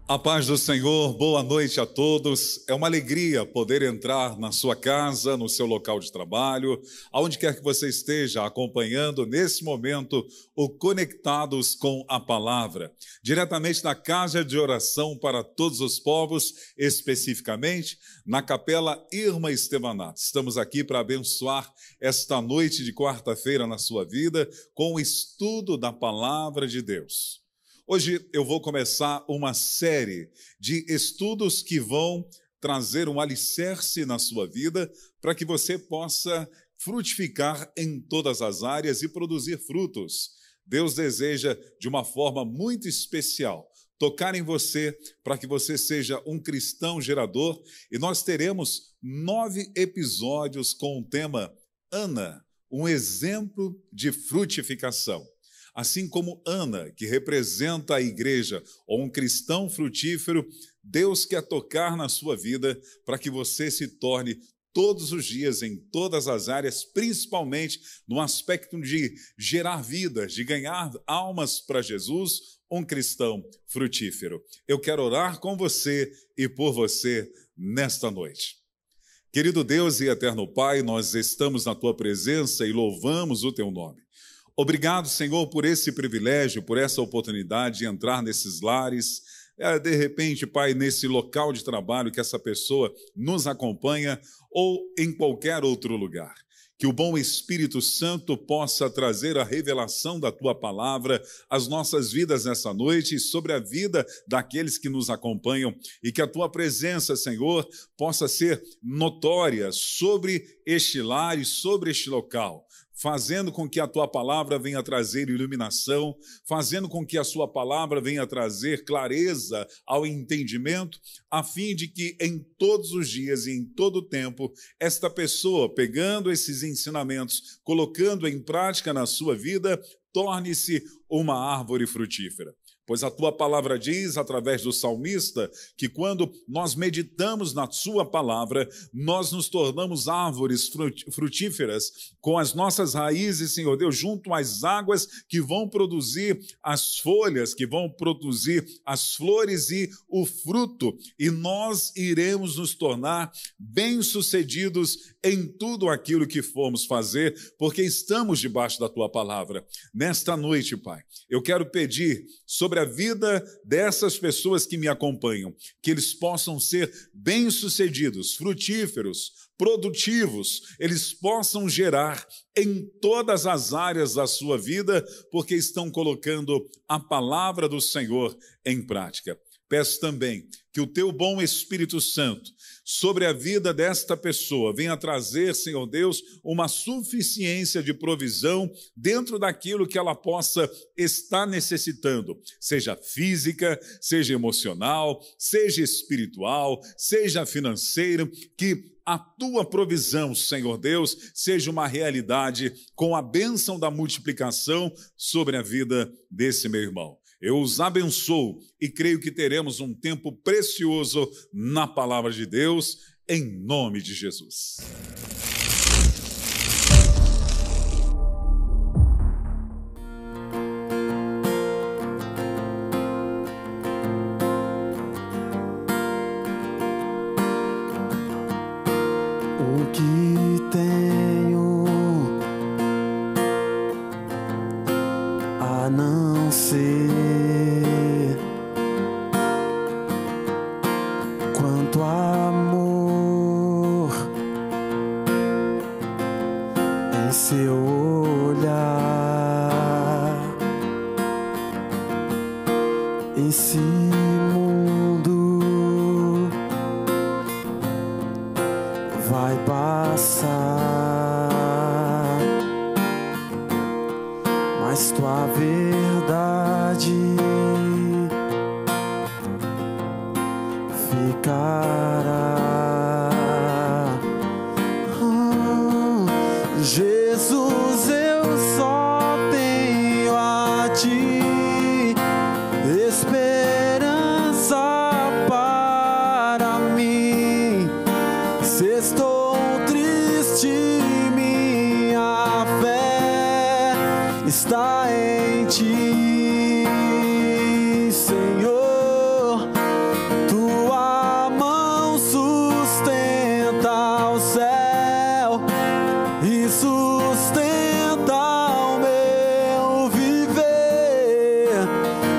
A paz do Senhor, boa noite a todos. É uma alegria poder entrar na sua casa, no seu local de trabalho, aonde quer que você esteja acompanhando nesse momento o Conectados com a Palavra, diretamente da Casa de Oração para Todos os Povos, especificamente na Capela Irmã Estevanato. Estamos aqui para abençoar esta noite de quarta-feira na sua vida com o estudo da Palavra de Deus. Hoje eu vou começar uma série de estudos que vão trazer um alicerce na sua vida para que você possa frutificar em todas as áreas e produzir frutos. Deus deseja, de uma forma muito especial, tocar em você para que você seja um cristão gerador, e nós teremos 9 episódios com o tema Ana, um exemplo de frutificação. Assim como Ana, que representa a igreja, ou um cristão frutífero, Deus quer tocar na sua vida para que você se torne todos os dias, em todas as áreas, principalmente no aspecto de gerar vidas, de ganhar almas para Jesus, um cristão frutífero. Eu quero orar com você e por você nesta noite. Querido Deus e eterno Pai, nós estamos na Tua presença e louvamos o Teu nome. Obrigado, Senhor, por esse privilégio, por essa oportunidade de entrar nesses lares, de repente, Pai, nesse local de trabalho que essa pessoa nos acompanha ou em qualquer outro lugar. Que o bom Espírito Santo possa trazer a revelação da Tua palavra às nossas vidas nessa noite e sobre a vida daqueles que nos acompanham, e que a Tua presença, Senhor, possa ser notória sobre este lar e sobre este local, fazendo com que a Tua palavra venha trazer iluminação, fazendo com que a Sua palavra venha trazer clareza ao entendimento, a fim de que em todos os dias e em todo o tempo, esta pessoa, pegando esses ensinamentos, colocando em prática na sua vida, torne-se uma árvore frutífera. Pois a Tua palavra diz, através do salmista, que quando nós meditamos na Sua palavra, nós nos tornamos árvores frutíferas, com as nossas raízes, Senhor Deus, junto às águas que vão produzir as folhas, que vão produzir as flores e o fruto, e nós iremos nos tornar bem-sucedidos em tudo aquilo que formos fazer, porque estamos debaixo da Tua palavra. Nesta noite, Pai, eu quero pedir sobre a vida dessas pessoas que me acompanham, que eles possam ser bem-sucedidos, frutíferos, produtivos, eles possam gerar em todas as áreas da sua vida, porque estão colocando a palavra do Senhor em prática. Peço também que o Teu bom Espírito Santo, sobre a vida desta pessoa, venha trazer, Senhor Deus, uma suficiência de provisão dentro daquilo que ela possa estar necessitando, seja física, seja emocional, seja espiritual, seja financeiro, que a Tua provisão, Senhor Deus, seja uma realidade com a bênção da multiplicação sobre a vida desse meu irmão. Eu os abençoo e creio que teremos um tempo precioso na palavra de Deus, em nome de Jesus. O que tenho a não ser quanto amor em seu olhar? Esse mundo vai passar, mas Tua verdade ficará. Jesus, eu só tenho a Ti, esperança para mim. Se estou triste, minha fé está em Ti, Senhor. sustenta o meu viver,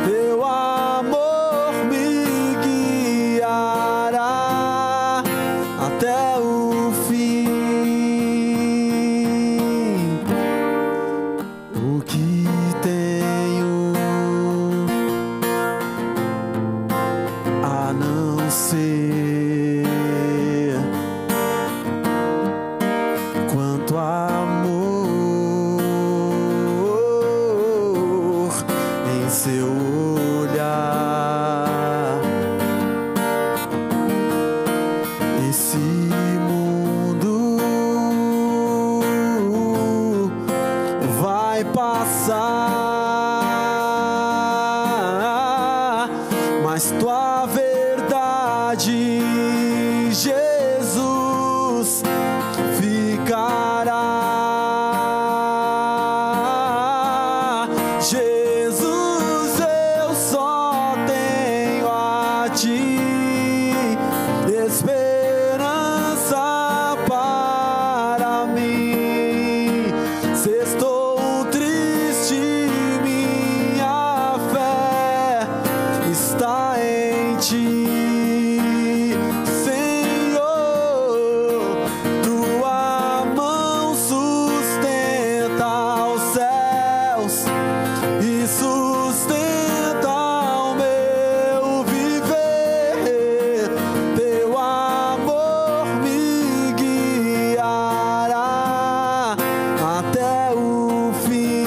teu amor me guiará até o fim. O que tenho a não ser quanto amor em seu olhar. Esse mundo vai passar, mas tua verdade, Jesus, ficará. Jesus, eu só tenho a ti esperança para mim. Se estou triste, minha fé está em ti. Tua mão sustenta os céus e sustenta o meu viver. Teu amor me guiará até o fim.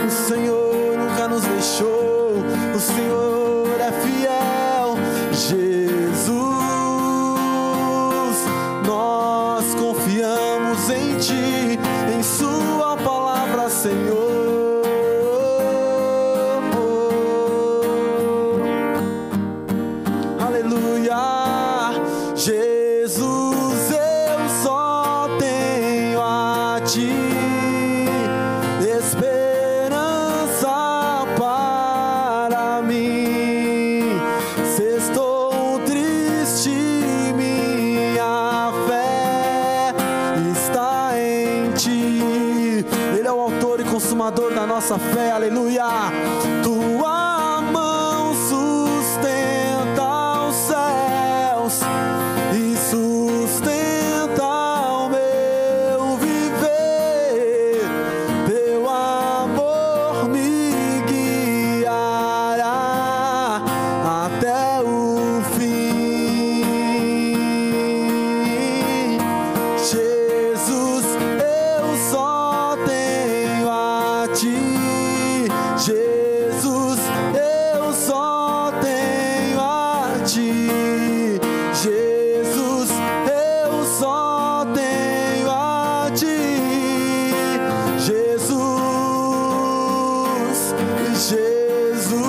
O Senhor nunca nos deixou, o Senhor é fiel. Jesus, nós confiamos em ti, em sua palavra, Senhor. Aleluia. Jesus, eu só tenho a ti esperança para mim. Se estou triste, minha fé está em ti. Ele é o autor e consumador da nossa fé, aleluia. Tua mão sustenta os céus e sustenta o meu viver. Teu amor me guiará até o fim. Jesus, eu só tenho a ti. Jesus, eu só tenho a ti. Jesus, eu só tenho a ti. Jesus, Jesus,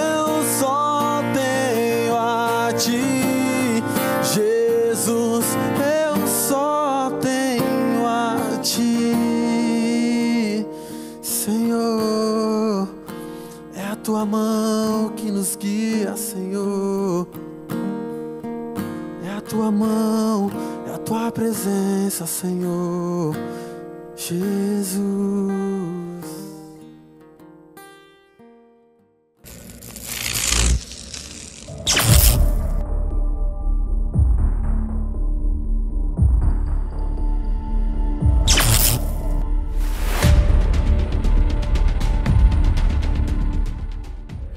eu só tenho a ti. Jesus, eu só tenho a ti. Senhor, é a tua mão que nos guia, Senhor. É a tua mão, é a tua presença, Senhor. Jesus.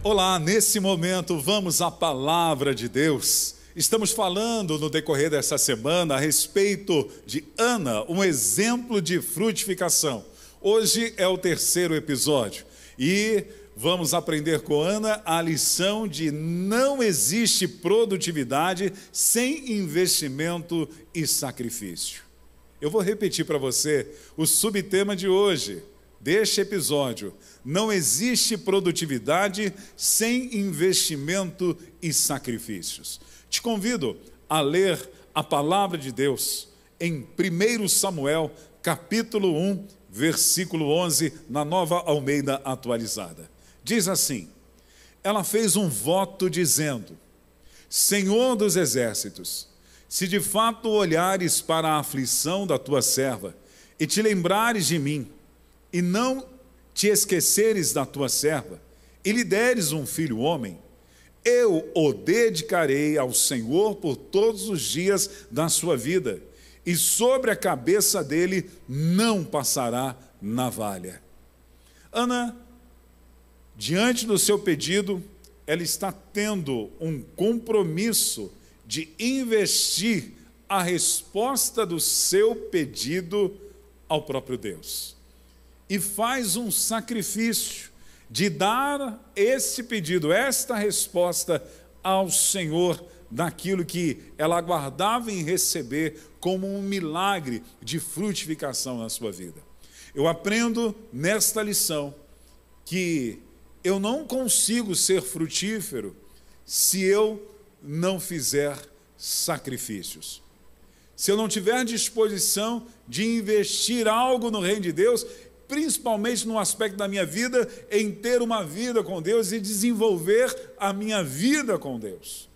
Olá, nesse momento vamos à palavra de Deus. Estamos falando no decorrer dessa semana a respeito de Ana, um exemplo de frutificação. Hoje é o terceiro episódio e vamos aprender com Ana a lição de não existe produtividade sem investimento e sacrifício. Eu vou repetir para você o subtema de hoje: deste episódio: não existe produtividade sem investimento e sacrifícios. Te convido a ler a palavra de Deus em 1 Samuel, capítulo 1, versículo 11, na Nova Almeida Atualizada. Diz assim: ela fez um voto dizendo: Senhor dos exércitos, se de fato olhares para a aflição da tua serva e te lembrares de mim, e não te esqueceres da tua serva, e lhe deres um filho homem, eu o dedicarei ao Senhor por todos os dias da sua vida, e sobre a cabeça dele não passará navalha. Ana, diante do seu pedido, ela está tendo um compromisso de investir a resposta do seu pedido ao próprio Deus. E faz um sacrifício de dar esse pedido, esta resposta ao Senhor, daquilo que ela aguardava em receber como um milagre de frutificação na sua vida. Eu aprendo nesta lição que eu não consigo ser frutífero se eu não fizer sacrifícios. Se eu não tiver disposição de investir algo no reino de Deus, principalmente no aspecto da minha vida, em ter uma vida com Deus e desenvolver a minha vida com Deus.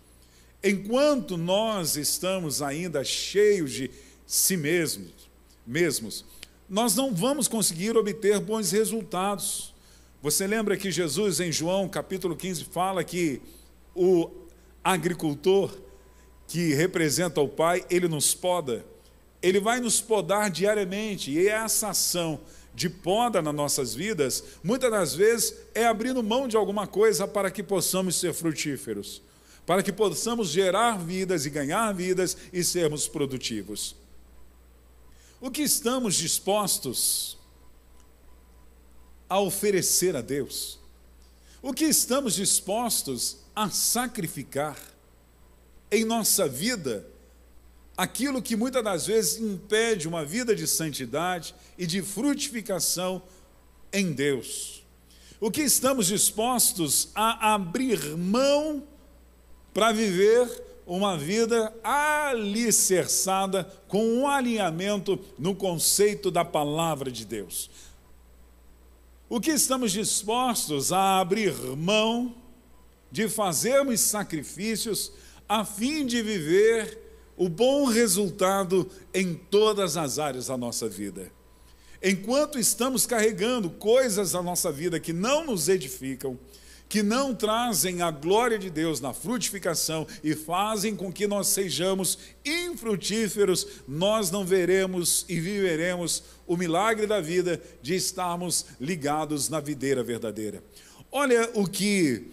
Enquanto nós estamos ainda cheios de si mesmos, nós não vamos conseguir obter bons resultados. Você lembra que Jesus, em João capítulo 15, fala que o agricultor que representa o Pai, ele nos poda, ele vai nos podar diariamente, e essa ação de poda nas nossas vidas, muitas das vezes é abrindo mão de alguma coisa para que possamos ser frutíferos, para que possamos gerar vidas e ganhar vidas e sermos produtivos. O que estamos dispostos a oferecer a Deus? O que estamos dispostos a sacrificar em nossa vida? Aquilo que muitas das vezes impede uma vida de santidade e de frutificação em Deus. O que estamos dispostos a abrir mão para viver uma vida alicerçada com um alinhamento no conceito da palavra de Deus? O que estamos dispostos a abrir mão de fazermos sacrifícios a fim de viver o bom resultado em todas as áreas da nossa vida? Enquanto estamos carregando coisas da nossa vida que não nos edificam, que não trazem a glória de Deus na frutificação e fazem com que nós sejamos infrutíferos, nós não veremos e viveremos o milagre da vida de estarmos ligados na videira verdadeira. Olha o que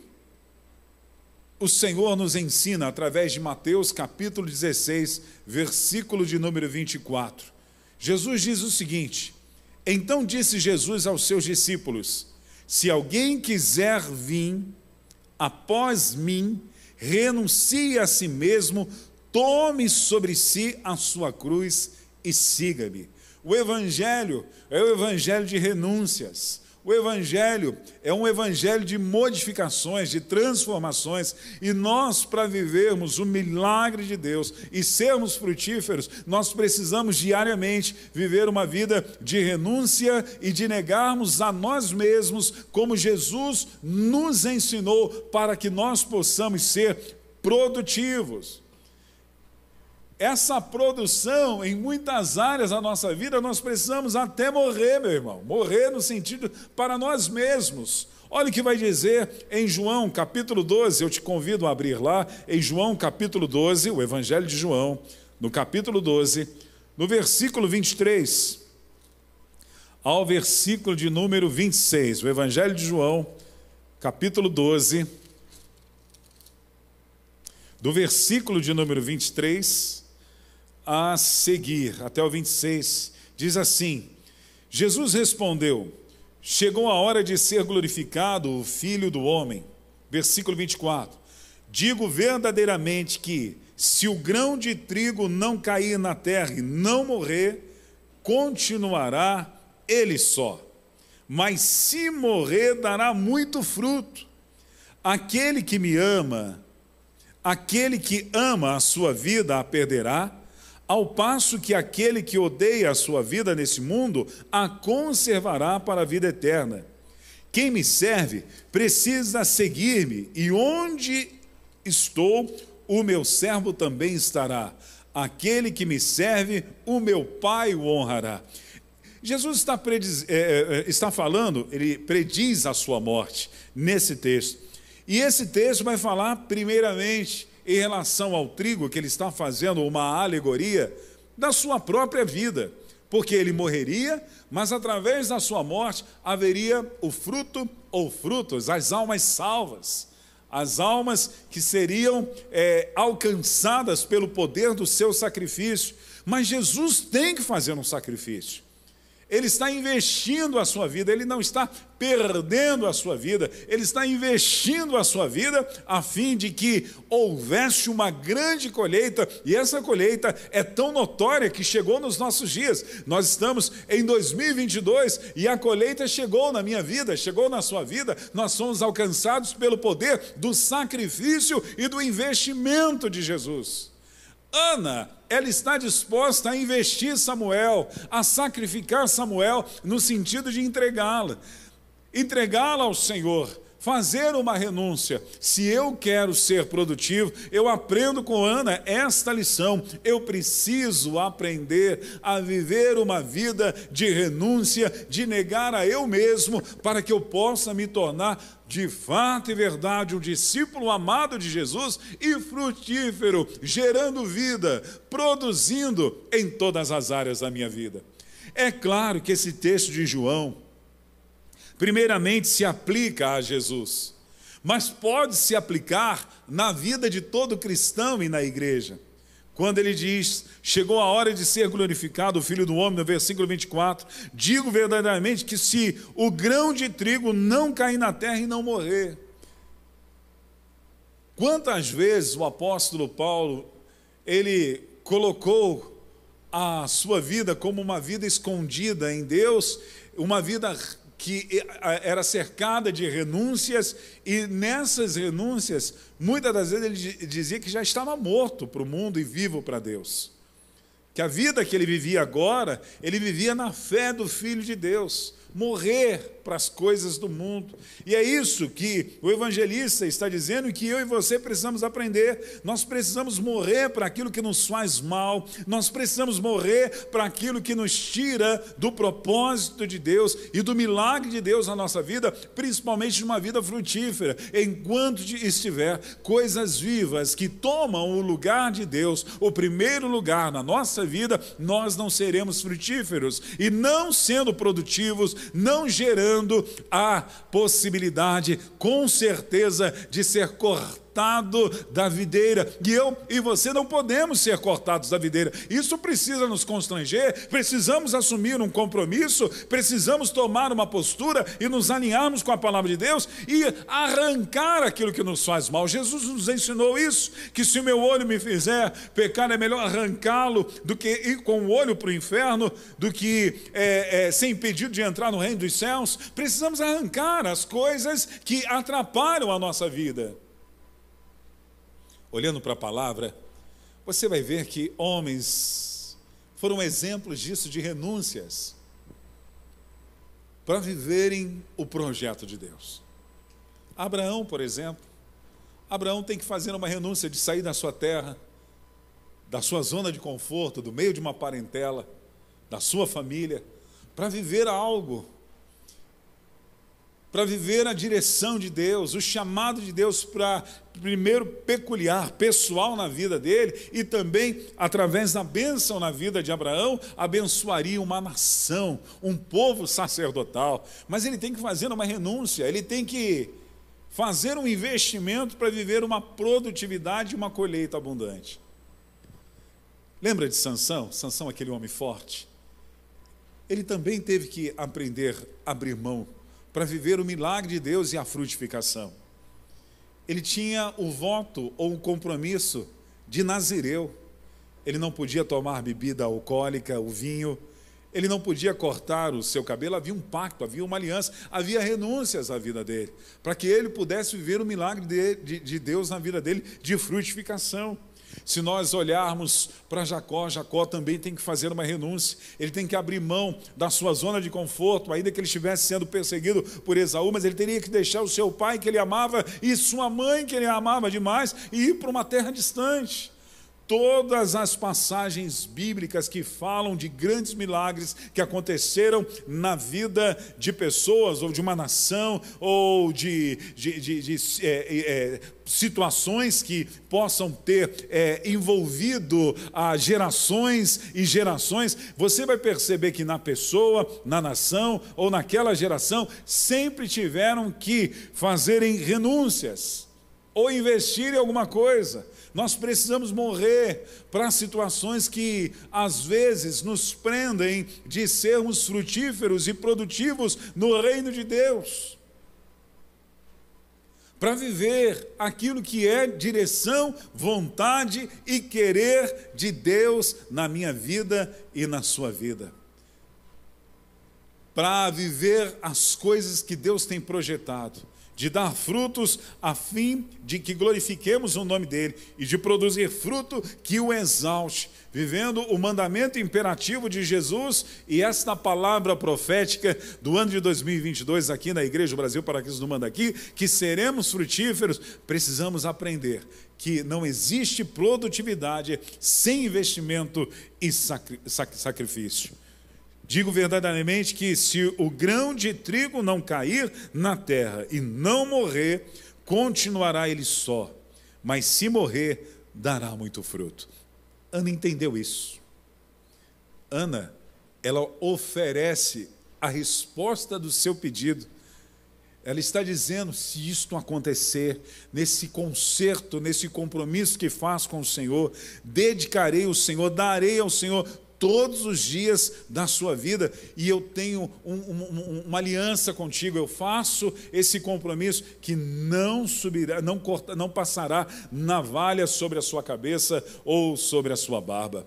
o Senhor nos ensina através de Mateus capítulo 16, versículo de número 24. Jesus diz o seguinte: então disse Jesus aos seus discípulos: se alguém quiser vir após mim, renuncie a si mesmo, tome sobre si a sua cruz e siga-me. O Evangelho é o Evangelho de renúncias. O Evangelho é um Evangelho de modificações, de transformações, e nós, para vivermos o milagre de Deus e sermos frutíferos, nós precisamos diariamente viver uma vida de renúncia e de negarmos a nós mesmos, como Jesus nos ensinou, para que nós possamos ser produtivos. Essa produção, em muitas áreas da nossa vida, nós precisamos até morrer, meu irmão. Morrer no sentido para nós mesmos. Olha o que vai dizer em João capítulo 12, eu te convido a abrir lá, em João capítulo 12, o Evangelho de João, no capítulo 12, no versículo 23, ao versículo de número 26, o Evangelho de João, capítulo 12, do versículo de número 23, a seguir, até o 26, diz assim: Jesus respondeu: chegou a hora de ser glorificado o Filho do Homem. Versículo 24: digo verdadeiramente que, se o grão de trigo não cair na terra e não morrer, continuará ele só. mas se morrer, dará muito fruto. Aquele que me ama, aquele que ama a sua vida a perderá, ao passo que aquele que odeia a sua vida nesse mundo a conservará para a vida eterna. Quem me serve precisa seguir-me, e onde estou, o meu servo também estará. Aquele que me serve, o meu Pai o honrará. Jesus está falando, ele prediz a sua morte nesse texto. E esse texto vai falar primeiramente em relação ao trigo, que ele está fazendo uma alegoria da sua própria vida, porque ele morreria, mas através da sua morte haveria o fruto ou frutos, as almas salvas, as almas que seriam alcançadas pelo poder do seu sacrifício. Mas Jesus tem que fazer um sacrifício. Ele está investindo a sua vida, ele não está perdendo a sua vida, ele está investindo a sua vida a fim de que houvesse uma grande colheita, e essa colheita é tão notória que chegou nos nossos dias. Nós estamos em 2022 e a colheita chegou na minha vida, chegou na sua vida. Nós somos alcançados pelo poder do sacrifício e do investimento de Jesus. Ana, ela está disposta a investir Samuel, a sacrificar Samuel, no sentido de entregá-la ao Senhor, fazer uma renúncia. Se eu quero ser produtivo, eu aprendo com Ana esta lição: eu preciso aprender a viver uma vida de renúncia, de negar a eu mesmo, para que eu possa me tornar de fato e verdade um discípulo amado de Jesus e frutífero, gerando vida, produzindo em todas as áreas da minha vida. É claro que esse texto de João, primeiramente, se aplica a Jesus, mas pode se aplicar na vida de todo cristão e na igreja. Quando ele diz, chegou a hora de ser glorificado o Filho do Homem, no versículo 24, digo verdadeiramente que se o grão de trigo não cair na terra e não morrer. Quantas vezes o apóstolo Paulo, ele colocou a sua vida como uma vida escondida em Deus, uma vida que era cercada de renúncias, e nessas renúncias, muitas das vezes ele dizia que já estava morto para o mundo e vivo para Deus. Que a vida que ele vivia agora, ele vivia na fé do Filho de Deus, morrer para as coisas do mundo. E é isso que o evangelista está dizendo e que eu e você precisamos aprender. Nós precisamos morrer para aquilo que nos faz mal, nós precisamos morrer para aquilo que nos tira do propósito de Deus e do milagre de Deus na nossa vida, principalmente de uma vida frutífera. Enquanto estiver coisas vivas que tomam o lugar de Deus, o primeiro lugar na nossa vida, nós não seremos frutíferos, e não sendo produtivos, não gerando a possibilidade, com certeza, de ser cortado da videira. E eu e você não podemos ser cortados da videira. Isso precisa nos constranger, precisamos assumir um compromisso, precisamos tomar uma postura e nos alinharmos com a palavra de Deus e arrancar aquilo que nos faz mal. Jesus nos ensinou isso, que se o meu olho me fizer pecar, é melhor arrancá-lo do que ir com o olho para o inferno, do que ser impedido de entrar no reino dos céus. Precisamos arrancar as coisas que atrapalham a nossa vida. Olhando para a palavra, você vai ver que homens foram exemplos disso, de renúncias, para viverem o projeto de Deus. Abraão, por exemplo, Abraão tem que fazer uma renúncia de sair da sua terra, da sua zona de conforto, do meio de uma parentela, da sua família, para viver algo, para viver a direção de Deus, o chamado de Deus para, primeiro, peculiar, pessoal na vida dele, e também, através da bênção na vida de Abraão, abençoaria uma nação, um povo sacerdotal. Mas ele tem que fazer uma renúncia, ele tem que fazer um investimento para viver uma produtividade e uma colheita abundante. Lembra de Sansão? Sansão, aquele homem forte. Ele também teve que aprender a abrir mão para viver o milagre de Deus e a frutificação. Ele tinha o voto ou o compromisso de nazireu. Ele não podia tomar bebida alcoólica, o vinho, Ele não podia cortar o seu cabelo, havia um pacto, havia uma aliança, havia renúncias à vida dele, para que ele pudesse viver o milagre de Deus na vida dele, de frutificação. Se nós olharmos para Jacó, Jacó também tem que fazer uma renúncia, ele tem que abrir mão da sua zona de conforto, ainda que ele estivesse sendo perseguido por Esaú, mas ele teria que deixar o seu pai que ele amava e sua mãe que ele amava demais e ir para uma terra distante. Todas as passagens bíblicas que falam de grandes milagres que aconteceram na vida de pessoas, ou de uma nação, ou de situações que possam ter envolvido gerações e gerações, você vai perceber que na pessoa, na nação, ou naquela geração, sempre tiveram que fazerem renúncias, ou investir em alguma coisa. Nós precisamos morrer para situações que, às vezes, nos prendem de sermos frutíferos e produtivos no reino de Deus. Para viver aquilo que é direção, vontade e querer de Deus na minha vida e na sua vida. Para viver as coisas que Deus tem projetado, de dar frutos a fim de que glorifiquemos o nome dele e de produzir fruto que o exalte, vivendo o mandamento imperativo de Jesus e esta palavra profética do ano de 2022 aqui na Igreja Brasil para Cristo do Manda Aqui, que seremos frutíferos. Precisamos aprender que não existe produtividade sem investimento e sacrifício. Digo verdadeiramente que se o grão de trigo não cair na terra e não morrer, continuará ele só, mas se morrer, dará muito fruto. Ana entendeu isso. Ana, ela oferece a resposta do seu pedido. Ela está dizendo, se isto acontecer, nesse concerto, nesse compromisso que faz com o Senhor, dedicarei ao Senhor, darei ao Senhor todos os dias da sua vida, e eu tenho uma aliança contigo, eu faço esse compromisso que não subirá, não passará navalha sobre a sua cabeça ou sobre a sua barba.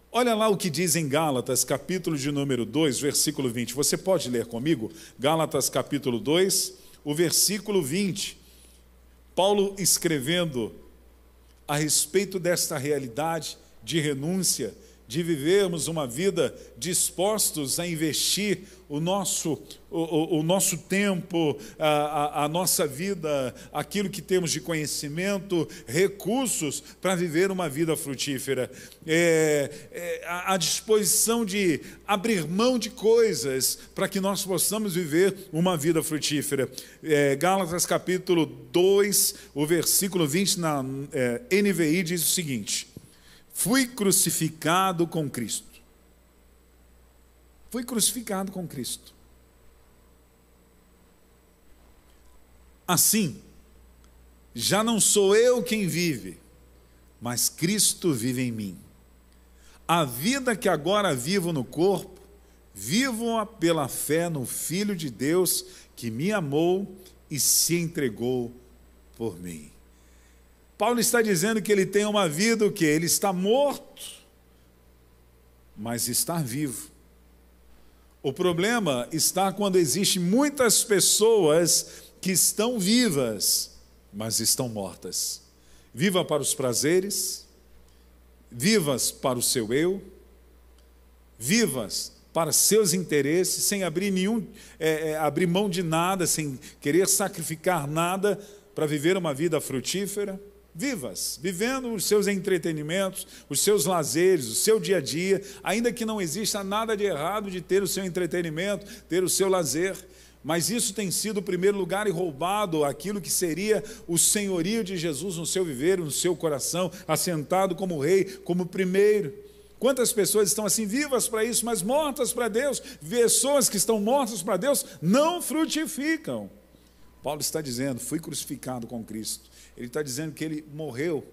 Olha lá o que diz em Gálatas, capítulo de número 2, versículo 20. Você pode ler comigo? Gálatas, capítulo 2, o versículo 20. Paulo escrevendo a respeito desta realidade de renúncia, de vivermos uma vida dispostos a investir o nosso tempo, a nossa vida, aquilo que temos de conhecimento, recursos para viver uma vida frutífera. A disposição de abrir mão de coisas para que nós possamos viver uma vida frutífera. Gálatas capítulo 2, o versículo 20 na NVI diz o seguinte: fui crucificado com Cristo. Fui crucificado com Cristo. Assim, já não sou eu quem vive, mas Cristo vive em mim. A vida que agora vivo no corpo, vivo-a pela fé no Filho de Deus que me amou e se entregou por mim. Paulo está dizendo que ele tem uma vida, o quê? Ele está morto, mas está vivo. O problema está quando existem muitas pessoas que estão vivas, mas estão mortas. Viva para os prazeres, vivas para o seu eu, vivas para seus interesses, sem abrir mão de nada, sem querer sacrificar nada para viver uma vida frutífera. Vivas, vivendo os seus entretenimentos, os seus lazeres, o seu dia a dia, ainda que não exista nada de errado de ter o seu entretenimento, ter o seu lazer, mas isso tem sido o primeiro lugar e roubado aquilo que seria o senhorio de Jesus no seu viver, no seu coração, assentado como rei, como primeiro. Quantas pessoas estão assim vivas para isso, mas mortas para Deus? Pessoas que estão mortas para Deus não frutificam. Paulo está dizendo, fui crucificado com Cristo. Ele está dizendo que ele morreu.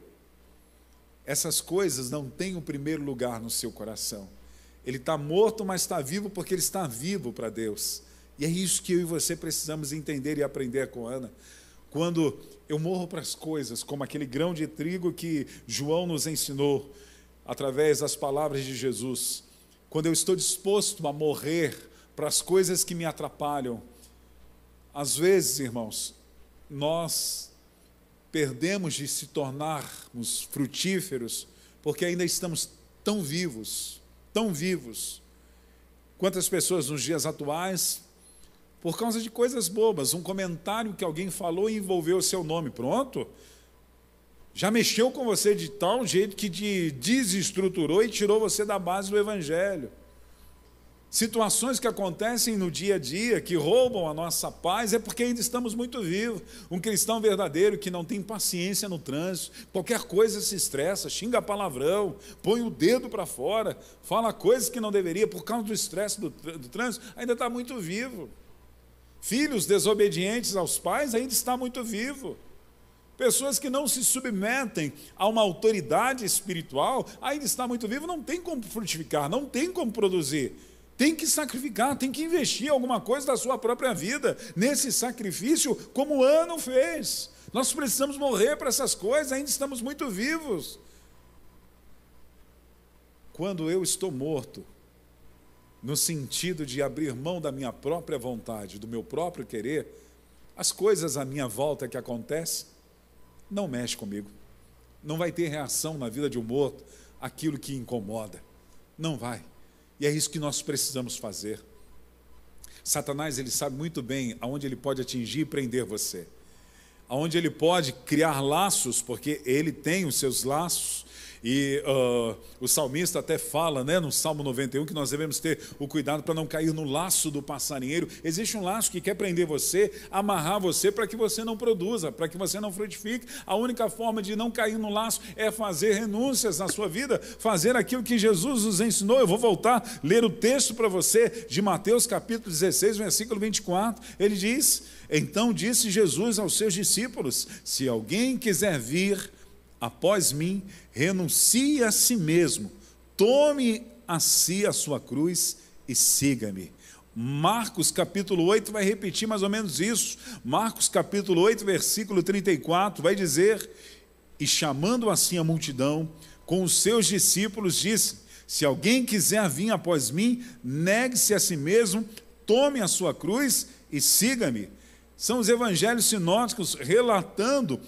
Essas coisas não têm o primeiro lugar no seu coração. Ele está morto, mas está vivo porque ele está vivo para Deus. E é isso que eu e você precisamos entender e aprender com Ana. Quando eu morro para as coisas, como aquele grão de trigo que João nos ensinou, através das palavras de Jesus. quando eu estou disposto a morrer para as coisas que me atrapalham, às vezes, irmãos, nós perdemos de se tornarmos frutíferos, porque ainda estamos tão vivos, tão vivos. Quantas pessoas nos dias atuais, por causa de coisas bobas, um comentário que alguém falou e envolveu o seu nome, pronto, já mexeu com você de tal jeito que te desestruturou e tirou você da base do Evangelho. Situações que acontecem no dia a dia, que roubam a nossa paz, é porque ainda estamos muito vivos. Um cristão verdadeiro que não tem paciência no trânsito, qualquer coisa se estressa, xinga palavrão, põe o dedo para fora, fala coisas que não deveria por causa do estresse do trânsito, ainda está muito vivo. Filhos desobedientes aos pais, ainda está muito vivo. Pessoas que não se submetem a uma autoridade espiritual, ainda está muito vivo, não tem como frutificar, não tem como produzir. Tem que sacrificar, tem que investir alguma coisa da sua própria vida nesse sacrifício, como o ano fez. Nós precisamos morrer para essas coisas, ainda estamos muito vivos. Quando eu estou morto, no sentido de abrir mão da minha própria vontade, do meu próprio querer, as coisas à minha volta que acontecem, não mexe comigo. Não vai ter reação na vida de um morto, aquilo que incomoda. Não vai. E é isso que nós precisamos fazer. Satanás, ele sabe muito bem aonde ele pode atingir e prender você. Aonde ele pode criar laços, porque ele tem os seus laços. E o salmista até fala, né, no Salmo 91, que nós devemos ter o cuidado para não cair no laço do passarinheiro. Existe um laço que quer prender você, amarrar você para que você não produza, para que você não frutifique. A única forma de não cair no laço é fazer renúncias na sua vida, fazer aquilo que Jesus nos ensinou. Eu vou voltar a ler o texto para você de Mateus capítulo 16, versículo 24. Ele diz: então disse Jesus aos seus discípulos: se alguém quiser vir após mim, renuncie a si mesmo, tome a si a sua cruz e siga-me. Marcos capítulo 8 vai repetir mais ou menos isso. Marcos capítulo 8, versículo 34, vai dizer: e chamando assim a multidão, com os seus discípulos, disse: se alguém quiser vir após mim, negue-se a si mesmo, tome a sua cruz e siga-me. São os evangelhos sinóticos relatando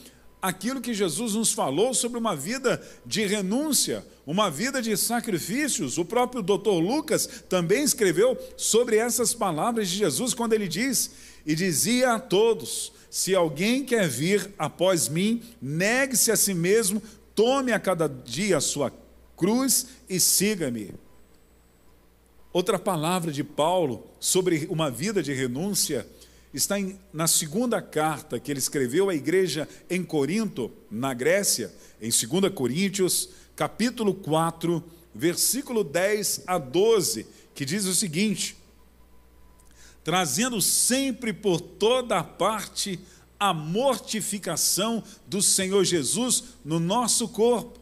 aquilo que Jesus nos falou sobre uma vida de renúncia, uma vida de sacrifícios. O próprio Dr. Lucas também escreveu sobre essas palavras de Jesus, quando ele diz: e dizia a todos: se alguém quer vir após mim, negue-se a si mesmo, tome a cada dia a sua cruz e siga-me. Outra palavra de Paulo sobre uma vida de renúncia está na segunda carta que ele escreveu à igreja em Corinto, na Grécia, em 2 Coríntios, capítulo 4, versículo 10 a 12, que diz o seguinte: trazendo sempre por toda parte a mortificação do Senhor Jesus no nosso corpo,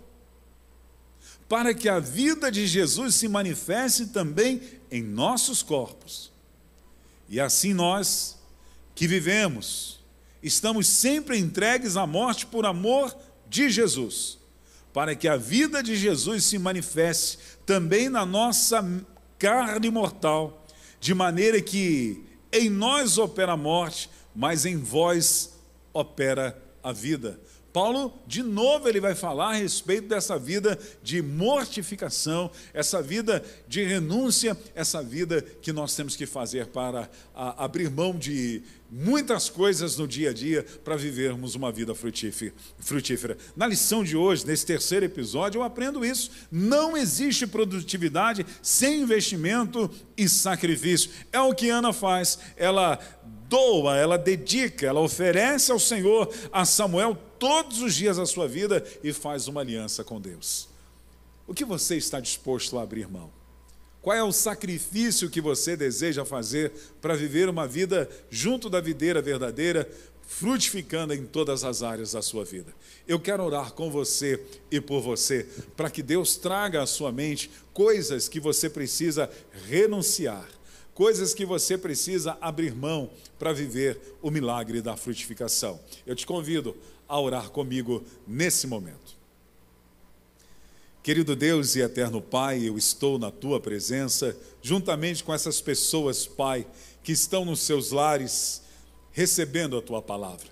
para que a vida de Jesus se manifeste também em nossos corpos. E assim nós, que vivemos, estamos sempre entregues à morte por amor de Jesus, para que a vida de Jesus se manifeste também na nossa carne mortal, de maneira que em nós opera a morte, mas em vós opera a vida. Paulo, de novo, ele vai falar a respeito dessa vida de mortificação, essa vida de renúncia, essa vida que nós temos que fazer para abrir mão de muitas coisas no dia a dia para vivermos uma vida frutífera. Na lição de hoje, nesse terceiro episódio, eu aprendo isso. Não existe produtividade sem investimento e sacrifício. É o que Ana faz. Ela doa, ela dedica, ela oferece ao Senhor, a Samuel, todos os dias da sua vida e faz uma aliança com Deus. O que você está disposto a abrir mão? Qual é o sacrifício que você deseja fazer para viver uma vida junto da videira verdadeira, frutificando em todas as áreas da sua vida? Eu quero orar com você e por você, para que Deus traga à sua mente coisas que você precisa renunciar, coisas que você precisa abrir mão para viver o milagre da frutificação. Eu te convido a orar comigo nesse momento. Querido Deus e eterno Pai, eu estou na Tua presença, juntamente com essas pessoas, Pai, que estão nos seus lares, recebendo a Tua palavra.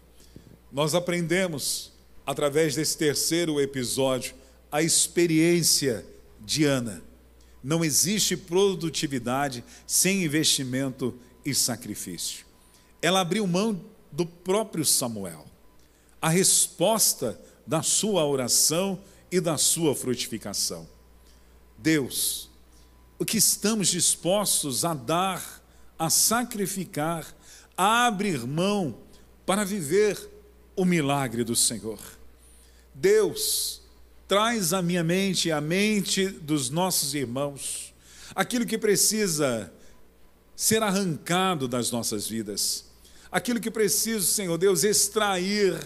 Nós aprendemos, através desse terceiro episódio, a experiência de Ana. Não existe produtividade sem investimento e sacrifício. Ela abriu mão do próprio Samuel, a resposta da sua oração e da sua frutificação. Deus, o que estamos dispostos a dar, a sacrificar, a abrir mão para viver o milagre do Senhor. Deus, traz à minha mente e à mente dos nossos irmãos aquilo que precisa ser arrancado das nossas vidas, aquilo que preciso, Senhor Deus, extrair,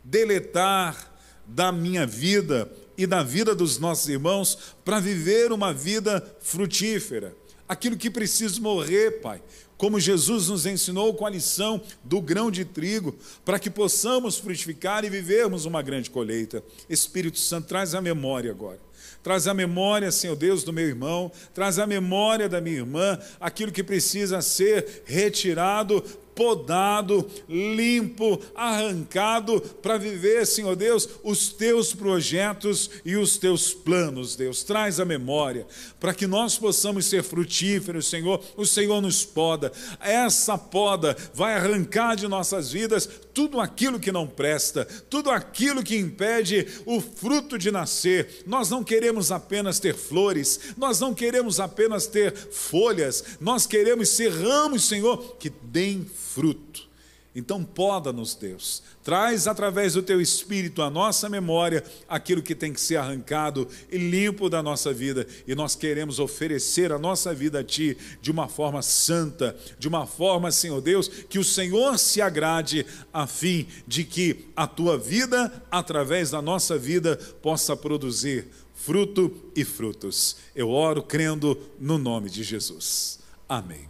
deletar da minha vida e da vida dos nossos irmãos para viver uma vida frutífera, aquilo que preciso morrer, Pai, como Jesus nos ensinou com a lição do grão de trigo, para que possamos frutificar e vivermos uma grande colheita. Espírito Santo, traz a memória agora. Traz a memória, Senhor Deus, do meu irmão, traz a memória da minha irmã, aquilo que precisa ser retirado, podado, limpo, arrancado, para viver, Senhor Deus, os teus projetos e os teus planos, Deus. Traz a memória, para que nós possamos ser frutíferos, Senhor. O Senhor nos poda. Essa poda vai arrancar de nossas vidas tudo aquilo que não presta, tudo aquilo que impede o fruto de nascer. Nós não queremos apenas ter flores, nós não queremos apenas ter folhas, nós queremos ser ramos, Senhor, que deem fruto. Então poda-nos, Deus, traz através do Teu Espírito à nossa memória aquilo que tem que ser arrancado e limpo da nossa vida, e nós queremos oferecer a nossa vida a Ti de uma forma santa, de uma forma, Senhor Deus, que o Senhor se agrade, a fim de que a Tua vida, através da nossa vida, possa produzir fruto e frutos. Eu oro crendo no nome de Jesus. Amém.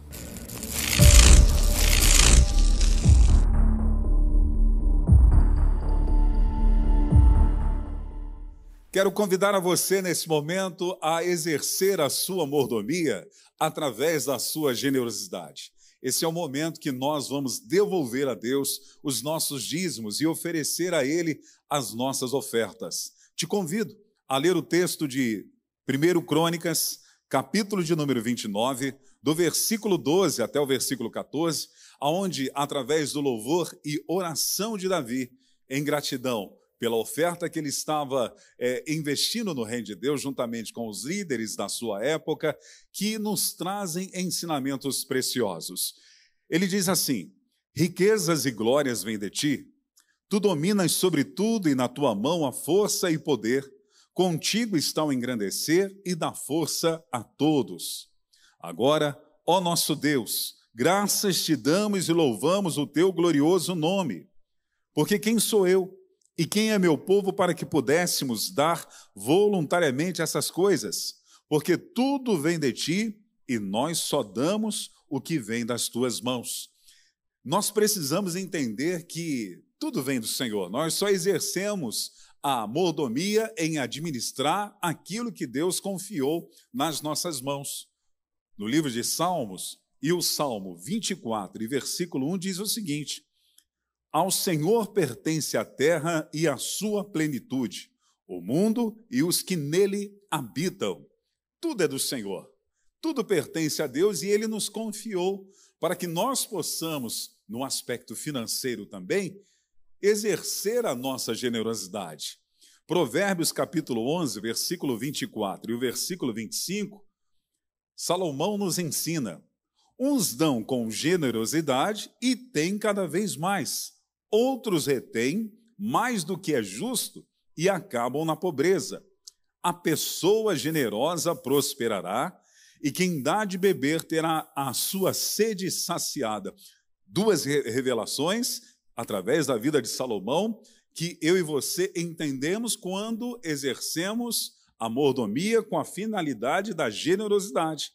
Quero convidar a você, nesse momento, a exercer a sua mordomia através da sua generosidade. Esse é o momento que nós vamos devolver a Deus os nossos dízimos e oferecer a Ele as nossas ofertas. Te convido a ler o texto de 1 Crônicas, capítulo de número 29, do versículo 12 até o versículo 14, onde, através do louvor e oração de Davi, em gratidão pela oferta que ele estava investindo no reino de Deus, juntamente com os líderes da sua época, que nos trazem ensinamentos preciosos. Ele diz assim: riquezas e glórias vêm de ti, tu dominas sobre tudo e na tua mão há força e poder, contigo está o engrandecer e dar força a todos. Agora, ó nosso Deus, graças te damos e louvamos o teu glorioso nome, porque quem sou eu? E quem é meu povo para que pudéssemos dar voluntariamente essas coisas? Porque tudo vem de ti e nós só damos o que vem das tuas mãos. Nós precisamos entender que tudo vem do Senhor. Nós só exercemos a mordomia em administrar aquilo que Deus confiou nas nossas mãos. No livro de Salmos, e o Salmo 24, e versículo 1 diz o seguinte: ao Senhor pertence a terra e a sua plenitude, o mundo e os que nele habitam. Tudo é do Senhor, tudo pertence a Deus e Ele nos confiou para que nós possamos, no aspecto financeiro também, exercer a nossa generosidade. Provérbios capítulo 11, versículo 24 e o versículo 25, Salomão nos ensina: uns dão com generosidade e têm cada vez mais. Outros retêm mais do que é justo e acabam na pobreza. A pessoa generosa prosperará e quem dá de beber terá a sua sede saciada. Duas revelações através da vida de Salomão que eu e você entendemos quando exercemos a mordomia com a finalidade da generosidade.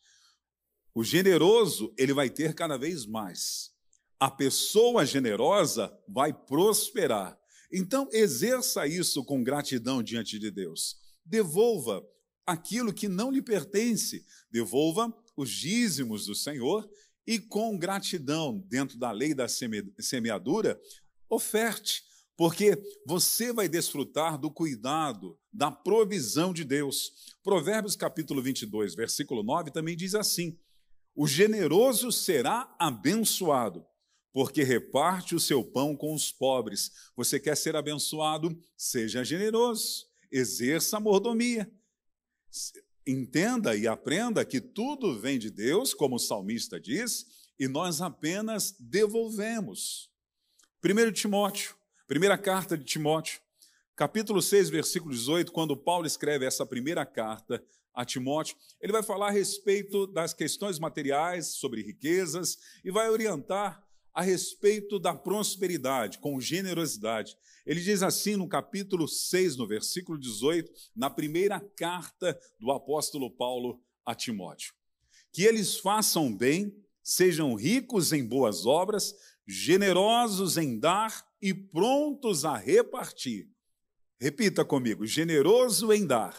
O generoso, ele vai ter cada vez mais. A pessoa generosa vai prosperar. Então, exerça isso com gratidão diante de Deus. devolva aquilo que não lhe pertence, devolva os dízimos do Senhor e com gratidão, dentro da lei da semeadura, oferte, porque você vai desfrutar do cuidado, da provisão de Deus. Provérbios capítulo 22, versículo 9, também diz assim: o generoso será abençoado, porque reparte o seu pão com os pobres. Você quer ser abençoado? Seja generoso, exerça a mordomia. Entenda e aprenda que tudo vem de Deus, como o salmista diz, e nós apenas devolvemos. 1 Timóteo, primeira carta de Timóteo, capítulo 6, versículo 18, quando Paulo escreve essa primeira carta a Timóteo, ele vai falar a respeito das questões materiais, sobre riquezas, e vai orientar a respeito da prosperidade, com generosidade. Ele diz assim no capítulo 6, no versículo 18, na primeira carta do apóstolo Paulo a Timóteo: que eles façam bem, sejam ricos em boas obras, generosos em dar e prontos a repartir. Repita comigo: generoso em dar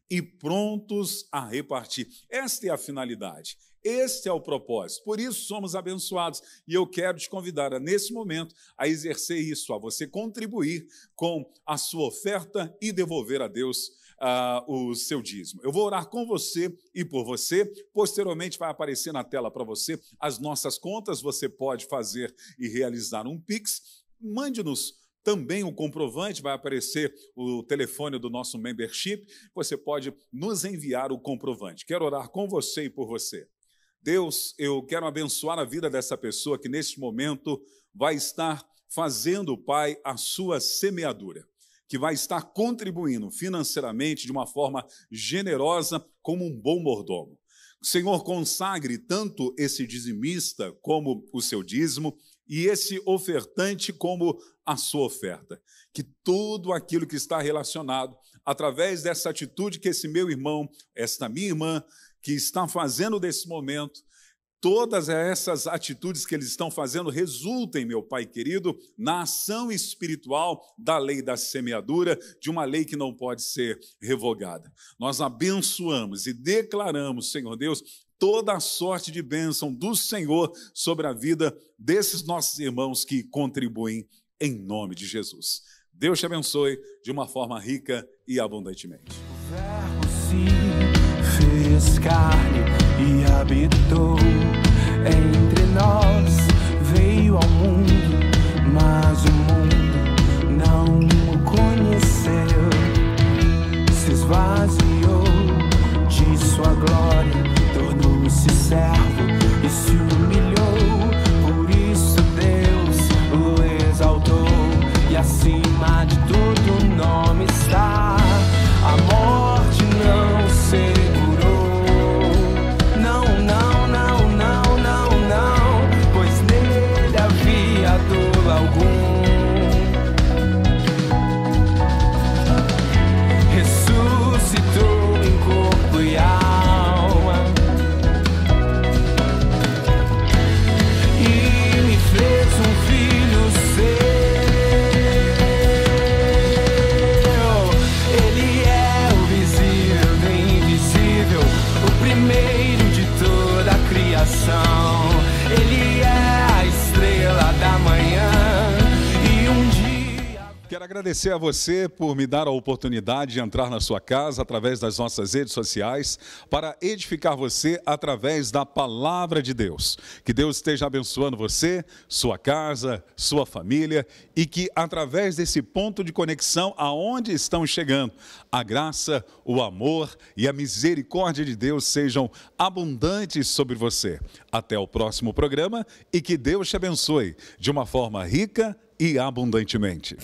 e prontos a repartir. Esta é a finalidade, este é o propósito, por isso somos abençoados. E eu quero te convidar, nesse momento, a exercer isso, a você contribuir com a sua oferta e devolver a Deus o seu dízimo. Eu vou orar com você e por você. Posteriormente vai aparecer na tela para você as nossas contas. Você pode fazer e realizar um Pix. Mande-nos também o comprovante, vai aparecer o telefone do nosso membership. Você pode nos enviar o comprovante. Quero orar com você e por você. Deus, eu quero abençoar a vida dessa pessoa que neste momento vai estar fazendo, Pai, a sua semeadura, que vai estar contribuindo financeiramente de uma forma generosa como um bom mordomo. Senhor, consagre tanto esse dizimista como o seu dízimo e esse ofertante como a sua oferta. Que tudo aquilo que está relacionado, através dessa atitude que esse meu irmão, esta minha irmã, que está fazendo desse momento, todas essas atitudes que eles estão fazendo resultem, meu Pai querido, na ação espiritual da lei da semeadura, de uma lei que não pode ser revogada. Nós abençoamos e declaramos, Senhor Deus, toda a sorte de bênção do Senhor sobre a vida desses nossos irmãos que contribuem em nome de Jesus. Deus te abençoe de uma forma rica e abundantemente. O Verbo se fez carne e habitou entre nós, veio ao mundo, mas o mundo não o conheceu. Se esvaziou de sua glória, tornou-se servo e se humilhou. Por isso Deus o exaltou e acima de tudo o nome está. A morte não segurou, não, não, não, não, não, não, pois nele havia dor algum. Ressuscitou em corpo e alma e me fez um filho seu. Ele é o visível do invisível, o primeiro de toda a criação. Ele é a estrela da manhã e um dia... Quero agradecer a você por me dar a oportunidade de entrar na sua casa através das nossas redes sociais para edificar você através da palavra de Deus. Que Deus esteja abençoando você, sua casa, sua família e que através desse ponto de conexão aonde estão chegando, a graça, o amor e a misericórdia de Deus sejam abundantes sobre você. Até o próximo programa e que Deus te abençoe de uma forma rica e abundantemente.